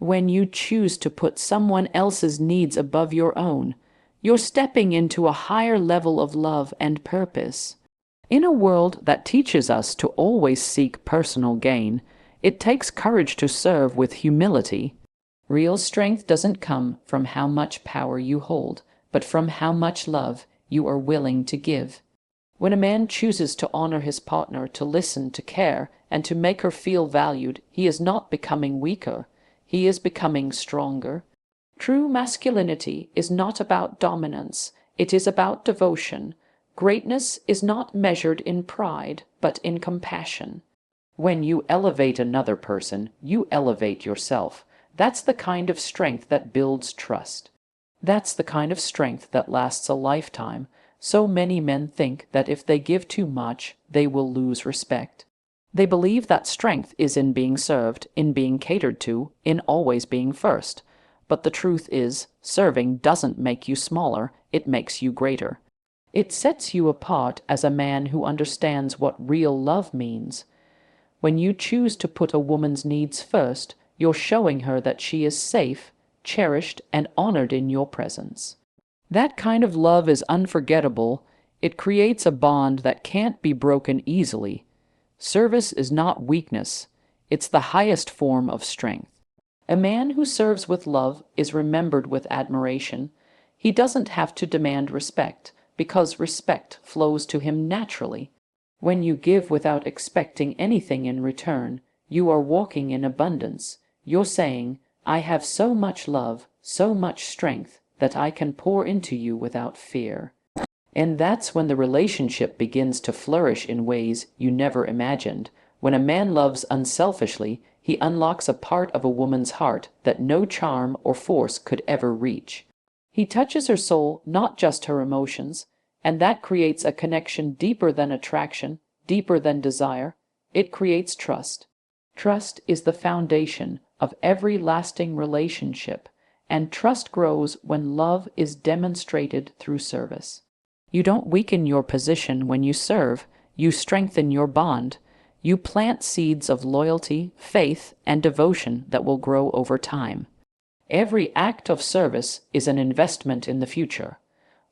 When you choose to put someone else's needs above your own, you're stepping into a higher level of love and purpose. In a world that teaches us to always seek personal gain, it takes courage to serve with humility. Real strength doesn't come from how much power you hold, but from how much love you are willing to give. When a man chooses to honor his partner, to listen, to care, and to make her feel valued, he is not becoming weaker. He is becoming stronger. True masculinity is not about dominance. It is about devotion. Greatness is not measured in pride, but in compassion. When you elevate another person, you elevate yourself. That's the kind of strength that builds trust. That's the kind of strength that lasts a lifetime. So many men think that if they give too much, they will lose respect. They believe that strength is in being served, in being catered to, in always being first. But the truth is, serving doesn't make you smaller, it makes you greater. It sets you apart as a man who understands what real love means. When you choose to put a woman's needs first, you're showing her that she is safe, cherished, and honored in your presence. That kind of love is unforgettable. It creates a bond that can't be broken easily. Service is not weakness. It's the highest form of strength. A man who serves with love is remembered with admiration. He doesn't have to demand respect, because respect flows to him naturally. When you give without expecting anything in return, you are walking in abundance. You're saying, I have so much love, so much strength, that I can pour into you without fear. And that's when the relationship begins to flourish in ways you never imagined. When a man loves unselfishly, he unlocks a part of a woman's heart that no charm or force could ever reach. He touches her soul, not just her emotions, and that creates a connection deeper than attraction, deeper than desire. It creates trust. Trust is the foundation of every lasting relationship, and trust grows when love is demonstrated through service. You don't weaken your position when you serve, you strengthen your bond. You plant seeds of loyalty, faith, and devotion that will grow over time. Every act of service is an investment in the future.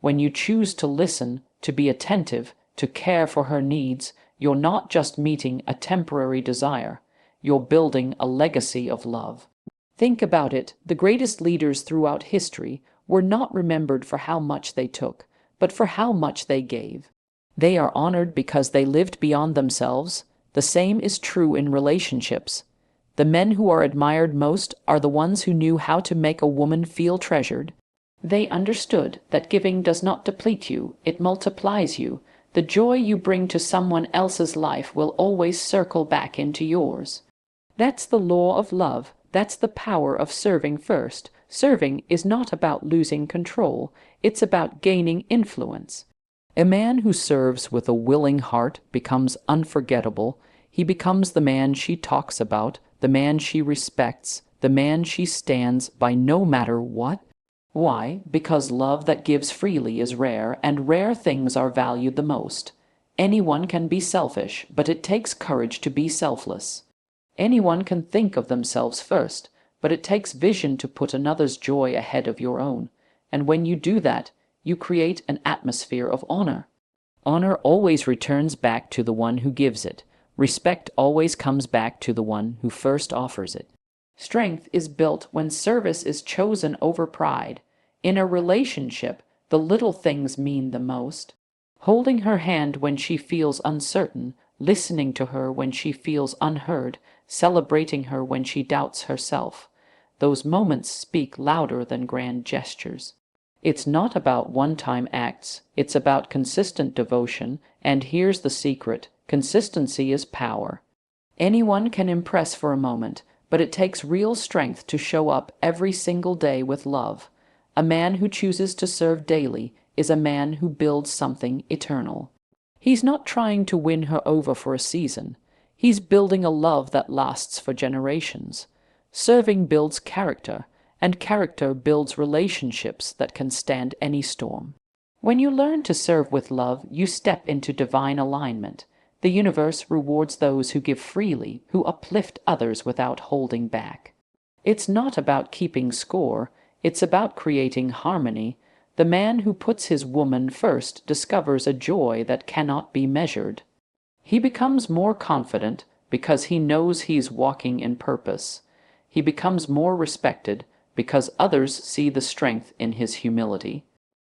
When you choose to listen, to be attentive, to care for her needs, you're not just meeting a temporary desire. You're building a legacy of love. Think about it. The greatest leaders throughout history were not remembered for how much they took, but for how much they gave. They are honored because they lived beyond themselves. The same is true in relationships. The men who are admired most are the ones who knew how to make a woman feel treasured. They understood that giving does not deplete you, it multiplies you. The joy you bring to someone else's life will always circle back into yours. That's the law of love. That's the power of serving first. Serving is not about losing control. It's about gaining influence. A man who serves with a willing heart becomes unforgettable. He becomes the man she talks about, the man she respects, the man she stands by no matter what. Why? Because love that gives freely is rare, and rare things are valued the most. Anyone can be selfish, but it takes courage to be selfless. Anyone can think of themselves first, but it takes vision to put another's joy ahead of your own. And when you do that, you create an atmosphere of honor. Honor always returns back to the one who gives it. Respect always comes back to the one who first offers it. Strength is built when service is chosen over pride. In a relationship, the little things mean the most. Holding her hand when she feels uncertain, listening to her when she feels unheard, celebrating her when she doubts herself. Those moments speak louder than grand gestures. It's not about one-time acts, it's about consistent devotion, and here's the secret: consistency is power. Anyone can impress for a moment, but it takes real strength to show up every single day with love. A man who chooses to serve daily is a man who builds something eternal. He's not trying to win her over for a season. He's building a love that lasts for generations. Serving builds character, and character builds relationships that can stand any storm. When you learn to serve with love, you step into divine alignment. The universe rewards those who give freely, who uplift others without holding back. It's not about keeping score, it's about creating harmony. The man who puts his woman first discovers a joy that cannot be measured. He becomes more confident because he knows he's walking in purpose. He becomes more respected because others see the strength in his humility.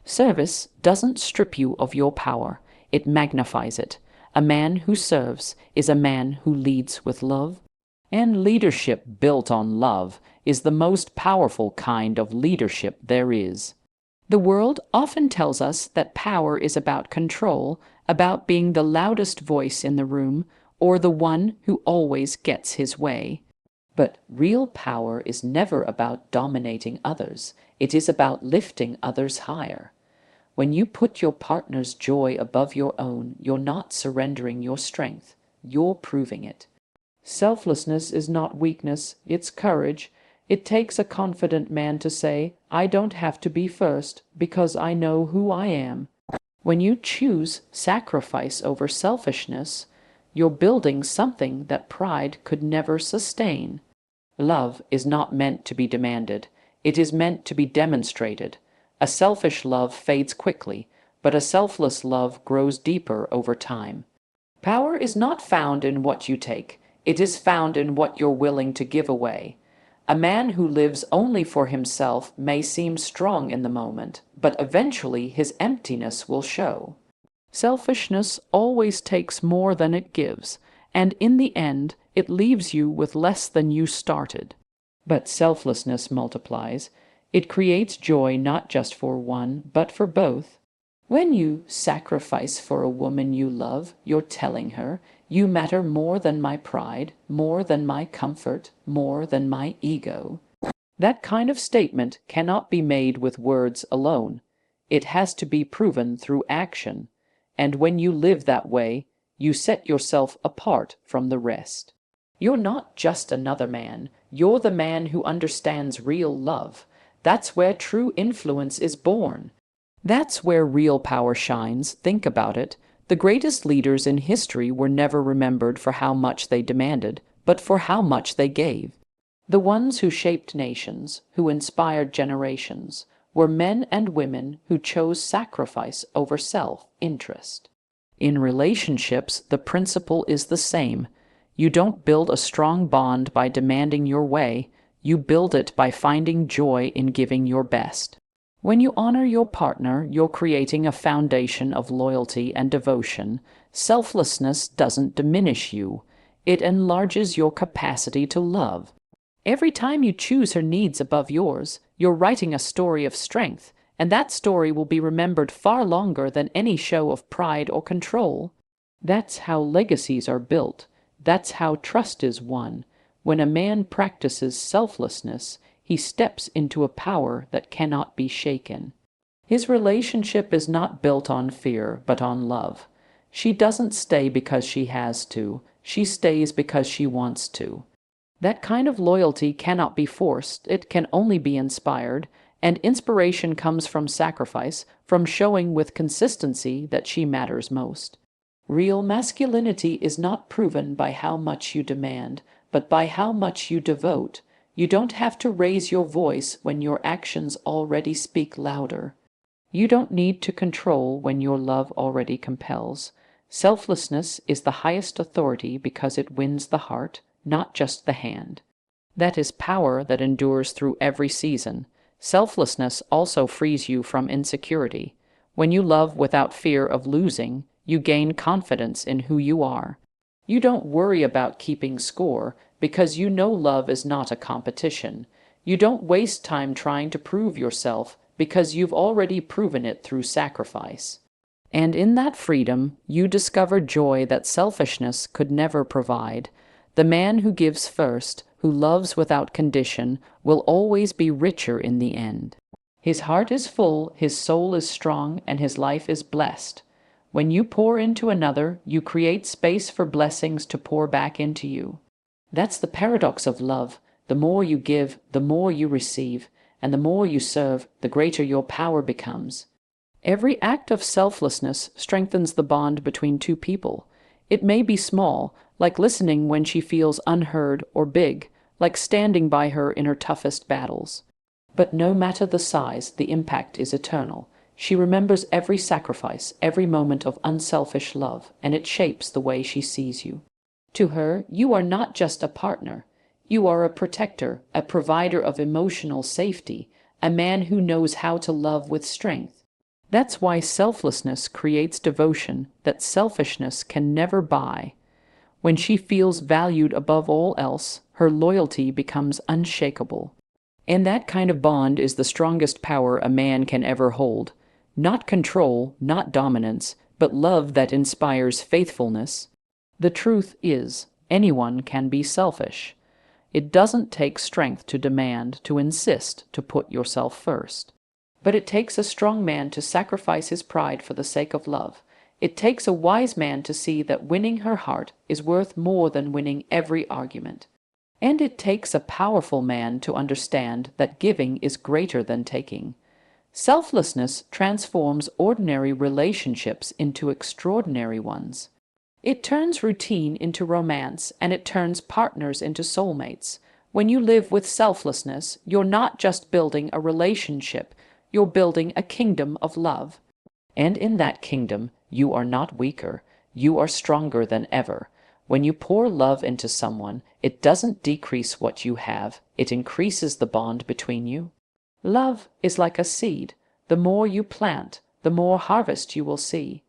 Service doesn't strip you of your power, it magnifies it. A man who serves is a man who leads with love. And leadership built on love is the most powerful kind of leadership there is. The world often tells us that power is about control, about being the loudest voice in the room, or the one who always gets his way. But real power is never about dominating others. It is about lifting others higher. When you put your partner's joy above your own, you're not surrendering your strength. You're proving it. Selflessness is not weakness, it's courage. It takes a confident man to say, I don't have to be first because I know who I am. When you choose sacrifice over selfishness, you're building something that pride could never sustain. Love is not meant to be demanded. It is meant to be demonstrated. A selfish love fades quickly, but a selfless love grows deeper over time. Power is not found in what you take. It is found in what you're willing to give away. A man who lives only for himself may seem strong in the moment, but eventually his emptiness will show. Selfishness always takes more than it gives, and in the end, it leaves you with less than you started. But selflessness multiplies. It creates joy not just for one, but for both. When you sacrifice for a woman you love, you're telling her, you matter more than my pride, more than my comfort, more than my ego. That kind of statement cannot be made with words alone. It has to be proven through action. And when you live that way, you set yourself apart from the rest. You're not just another man. You're the man who understands real love. That's where true influence is born. That's where real power shines. Think about it. The greatest leaders in history were never remembered for how much they demanded, but for how much they gave. The ones who shaped nations, who inspired generations, were men and women who chose sacrifice over self-interest. In relationships, the principle is the same. You don't build a strong bond by demanding your way. You build it by finding joy in giving your best. When you honor your partner, you're creating a foundation of loyalty and devotion. Selflessness doesn't diminish you. It enlarges your capacity to love. Every time you choose her needs above yours, you're writing a story of strength, and that story will be remembered far longer than any show of pride or control. That's how legacies are built. That's how trust is won. When a man practices selflessness, he steps into a power that cannot be shaken. His relationship is not built on fear, but on love. She doesn't stay because she has to. She stays because she wants to. That kind of loyalty cannot be forced. It can only be inspired, and inspiration comes from sacrifice, from showing with consistency that she matters most. Real masculinity is not proven by how much you demand, but by how much you devote. You don't have to raise your voice when your actions already speak louder. You don't need to control when your love already compels. Selflessness is the highest authority because it wins the heart, not just the hand. That is power that endures through every season. Selflessness also frees you from insecurity. When you love without fear of losing, you gain confidence in who you are. You don't worry about keeping score because you know love is not a competition. You don't waste time trying to prove yourself because you've already proven it through sacrifice. And in that freedom, you discover joy that selfishness could never provide. The man who gives first, who loves without condition, will always be richer in the end. His heart is full, his soul is strong, and his life is blessed. When you pour into another, you create space for blessings to pour back into you. That's the paradox of love. The more you give, the more you receive, and the more you serve, the greater your power becomes. Every act of selflessness strengthens the bond between two people. It may be small, like listening when she feels unheard, or big, like standing by her in her toughest battles. But no matter the size, the impact is eternal. She remembers every sacrifice, every moment of unselfish love, and it shapes the way she sees you. To her, you are not just a partner. You are a protector, a provider of emotional safety, a man who knows how to love with strength. That's why selflessness creates devotion that selfishness can never buy. When she feels valued above all else, her loyalty becomes unshakable. And that kind of bond is the strongest power a man can ever hold. Not control, not dominance, but love that inspires faithfulness. The truth is, anyone can be selfish. It doesn't take strength to demand, to insist, to put yourself first. But it takes a strong man to sacrifice his pride for the sake of love. It takes a wise man to see that winning her heart is worth more than winning every argument. And it takes a powerful man to understand that giving is greater than taking. Selflessness transforms ordinary relationships into extraordinary ones. It turns routine into romance, and it turns partners into soulmates. When you live with selflessness, you're not just building a relationship, you're building a kingdom of love. And in that kingdom, you are not weaker, you are stronger than ever. When you pour love into someone, it doesn't decrease what you have, it increases the bond between you. Love is like a seed. The more you plant, the more harvest you will see.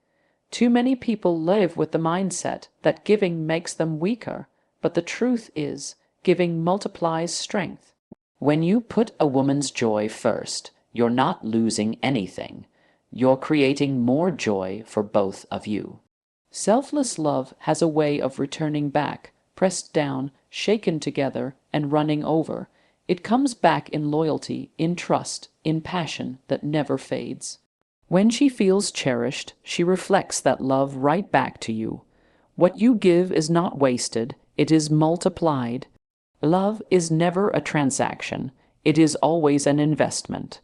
Too many people live with the mindset that giving makes them weaker, but the truth is, giving multiplies strength. When you put a woman's joy first, you're not losing anything. You're creating more joy for both of you. Selfless love has a way of returning back, pressed down, shaken together, and running over. It comes back in loyalty, in trust, in passion that never fades. When she feels cherished, she reflects that love right back to you. What you give is not wasted, it is multiplied. Love is never a transaction, it is always an investment.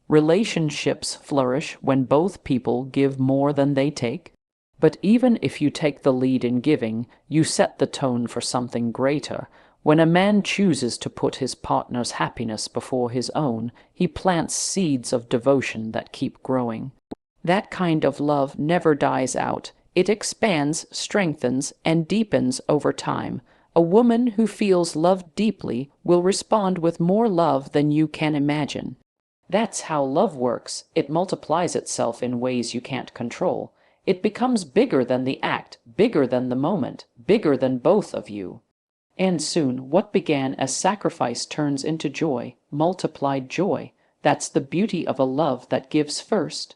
Relationships flourish when both people give more than they take. But even if you take the lead in giving, you set the tone for something greater. When a man chooses to put his partner's happiness before his own, he plants seeds of devotion that keep growing. That kind of love never dies out. It expands, strengthens, and deepens over time. A woman who feels loved deeply will respond with more love than you can imagine. That's how love works. It multiplies itself in ways you can't control. It becomes bigger than the act, bigger than the moment, bigger than both of you. And soon, what began as sacrifice turns into joy, multiplied joy. That's the beauty of a love that gives first.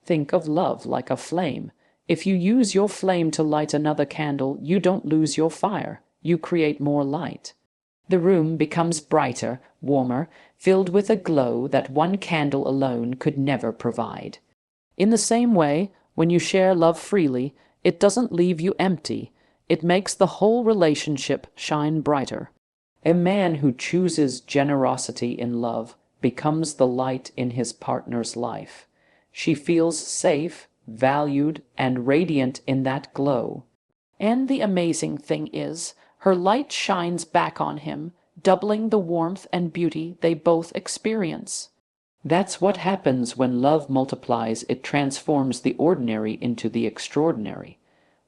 Think of love like a flame. If you use your flame to light another candle, you don't lose your fire. You create more light. The room becomes brighter, warmer, filled with a glow that one candle alone could never provide. In the same way, when you share love freely, it doesn't leave you empty. It makes the whole relationship shine brighter. A man who chooses generosity in love becomes the light in his partner's life. She feels safe, valued, and radiant in that glow. And the amazing thing is, her light shines back on him, doubling the warmth and beauty they both experience. That's what happens when love multiplies. It transforms the ordinary into the extraordinary.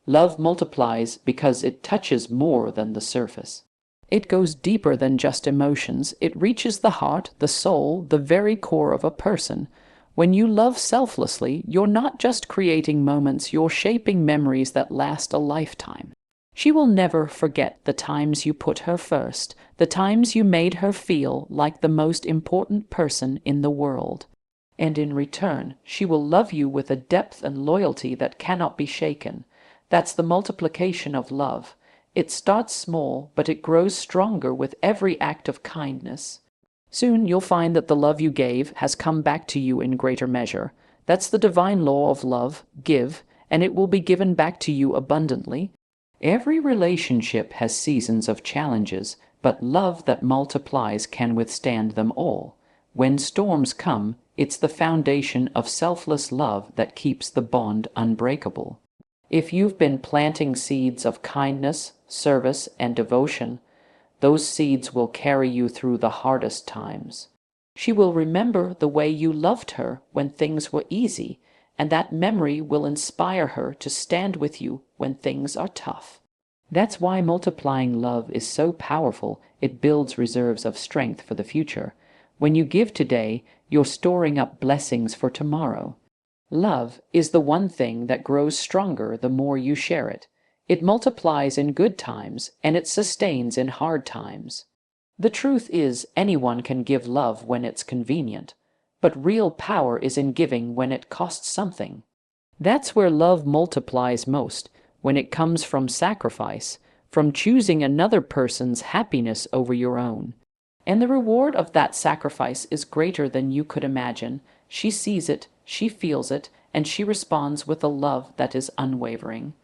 Love multiplies because it touches more than the surface. It goes deeper than just emotions. It reaches the heart, the soul, the very core of a person. When you love selflessly, you're not just creating moments, you're shaping memories that last a lifetime. She will never forget the times you put her first, the times you made her feel like the most important person in the world. And in return, she will love you with a depth and loyalty that cannot be shaken. That's the multiplication of love. It starts small, but it grows stronger with every act of kindness. Soon you'll find that the love you gave has come back to you in greater measure. That's the divine law of love. Give, and it will be given back to you abundantly. Every relationship has seasons of challenges, but love that multiplies can withstand them all. When storms come, it's the foundation of selfless love that keeps the bond unbreakable. If you've been planting seeds of kindness, service, and devotion, Those seeds will carry you through the hardest times. She will remember the way you loved her when things were easy, and that memory will inspire her to stand with you when things are tough. That's why multiplying love is so powerful. It builds reserves of strength for the future. When you give today, you're storing up blessings for tomorrow. Love is the one thing that grows stronger the more you share it. It multiplies in good times, and it sustains in hard times. The truth is, anyone can give love when it's convenient, but real power is in giving when it costs something. That's where love multiplies most, when it comes from sacrifice, from choosing another person's happiness over your own. And the reward of that sacrifice is greater than you could imagine. She sees it, she feels it, and she responds with a love that is unwavering.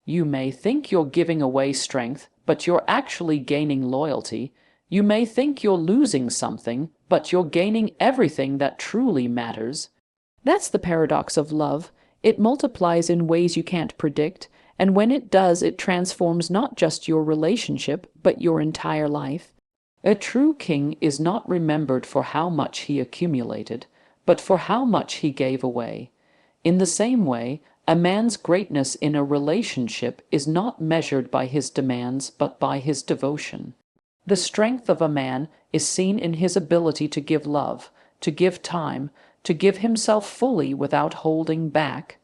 You may think you're giving away strength, but you're actually gaining loyalty. You may think you're losing something, but you're gaining everything that truly matters. That's the paradox of love. It multiplies in ways you can't predict, and when it does, it transforms not just your relationship, but your entire life. A true king is not remembered for how much he accumulated, but for how much he gave away. In the same way, a man's greatness in a relationship is not measured by his demands, but by his devotion. The strength of a man is seen in his ability to give love, to give time, to give himself fully without holding back.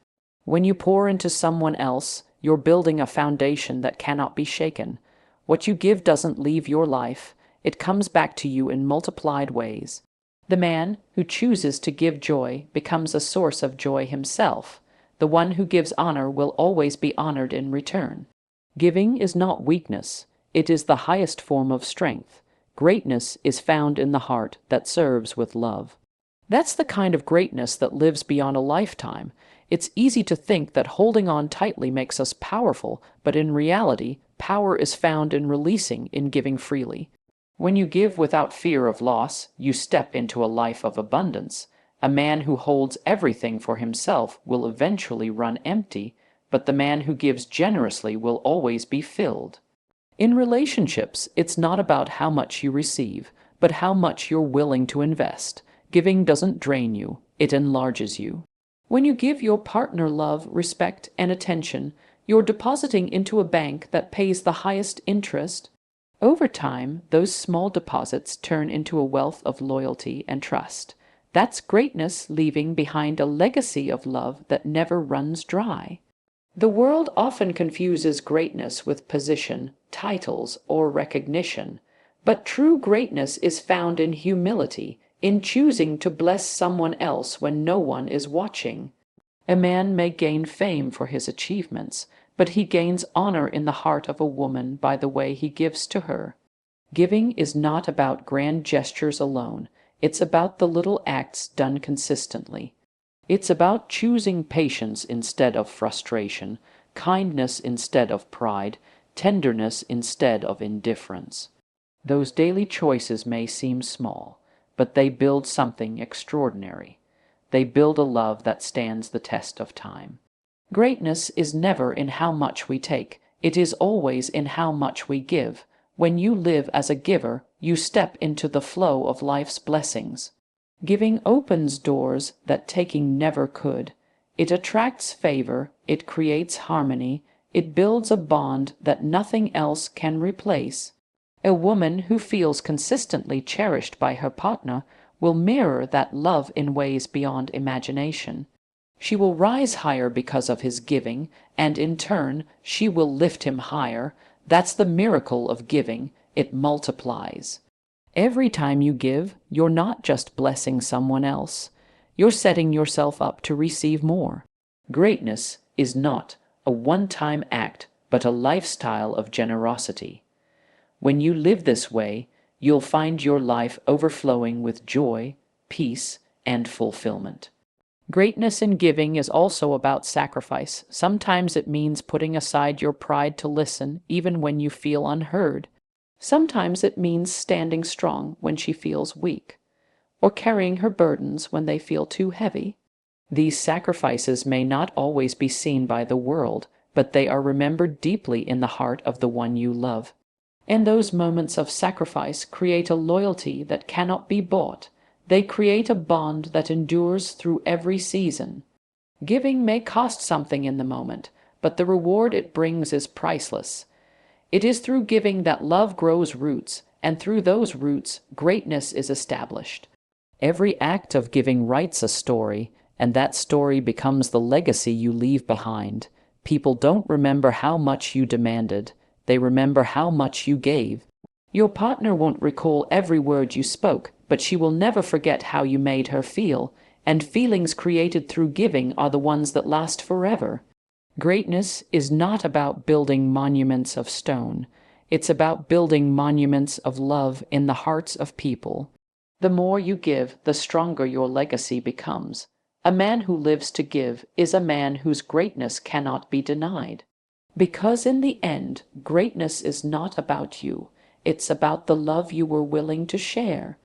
When you pour into someone else, you're building a foundation that cannot be shaken. What you give doesn't leave your life. It comes back to you in multiplied ways. The man who chooses to give joy becomes a source of joy himself. The one who gives honor will always be honored in return. Giving is not weakness. It is the highest form of strength. Greatness is found in the heart that serves with love. That's the kind of greatness that lives beyond a lifetime. It's easy to think that holding on tightly makes us powerful, but in reality, power is found in releasing, in giving freely. When you give without fear of loss, you step into a life of abundance. A man who holds everything for himself will eventually run empty, but the man who gives generously will always be filled. In relationships, it's not about how much you receive, but how much you're willing to invest. Giving doesn't drain you, it enlarges you. When you give your partner love, respect, and attention, you're depositing into a bank that pays the highest interest. Over time, those small deposits turn into a wealth of loyalty and trust. That's greatness leaving behind a legacy of love that never runs dry. The world often confuses greatness with position, titles, or recognition. But true greatness is found in humility, in choosing to bless someone else when no one is watching. A man may gain fame for his achievements, but he gains honor in the heart of a woman by the way he gives to her. Giving is not about grand gestures alone. It's about the little acts done consistently. It's about choosing patience instead of frustration, kindness instead of pride, tenderness instead of indifference. Those daily choices may seem small, but they build something extraordinary. They build a love that stands the test of time. Greatness is never in how much we take. It is always in how much we give. When you live as a giver, you step into the flow of life's blessings. Giving opens doors that taking never could. It attracts favor, it creates harmony, it builds a bond that nothing else can replace. A woman who feels consistently cherished by her partner will mirror that love in ways beyond imagination. She will rise higher because of his giving, and in turn, she will lift him higher. That's the miracle of giving. It multiplies. Every time you give, you're not just blessing someone else. You're setting yourself up to receive more. Greatness is not a one-time act, but a lifestyle of generosity. When you live this way, you'll find your life overflowing with joy, peace, and fulfillment. Greatness in giving is also about sacrifice. Sometimes it means putting aside your pride to listen, even when you feel unheard. Sometimes it means standing strong when she feels weak, or carrying her burdens when they feel too heavy. These sacrifices may not always be seen by the world, but they are remembered deeply in the heart of the one you love. And those moments of sacrifice create a loyalty that cannot be bought. They create a bond that endures through every season. Giving may cost something in the moment, but the reward it brings is priceless. It is through giving that love grows roots, and through those roots, greatness is established. Every act of giving writes a story, and that story becomes the legacy you leave behind. People don't remember how much you demanded, they remember how much you gave. Your partner won't recall every word you spoke, but she will never forget how you made her feel, and feelings created through giving are the ones that last forever. Greatness is not about building monuments of stone. It's about building monuments of love in the hearts of people. The more you give, the stronger your legacy becomes. A man who lives to give is a man whose greatness cannot be denied. Because in the end, greatness is not about you. It's about the love you were willing to share.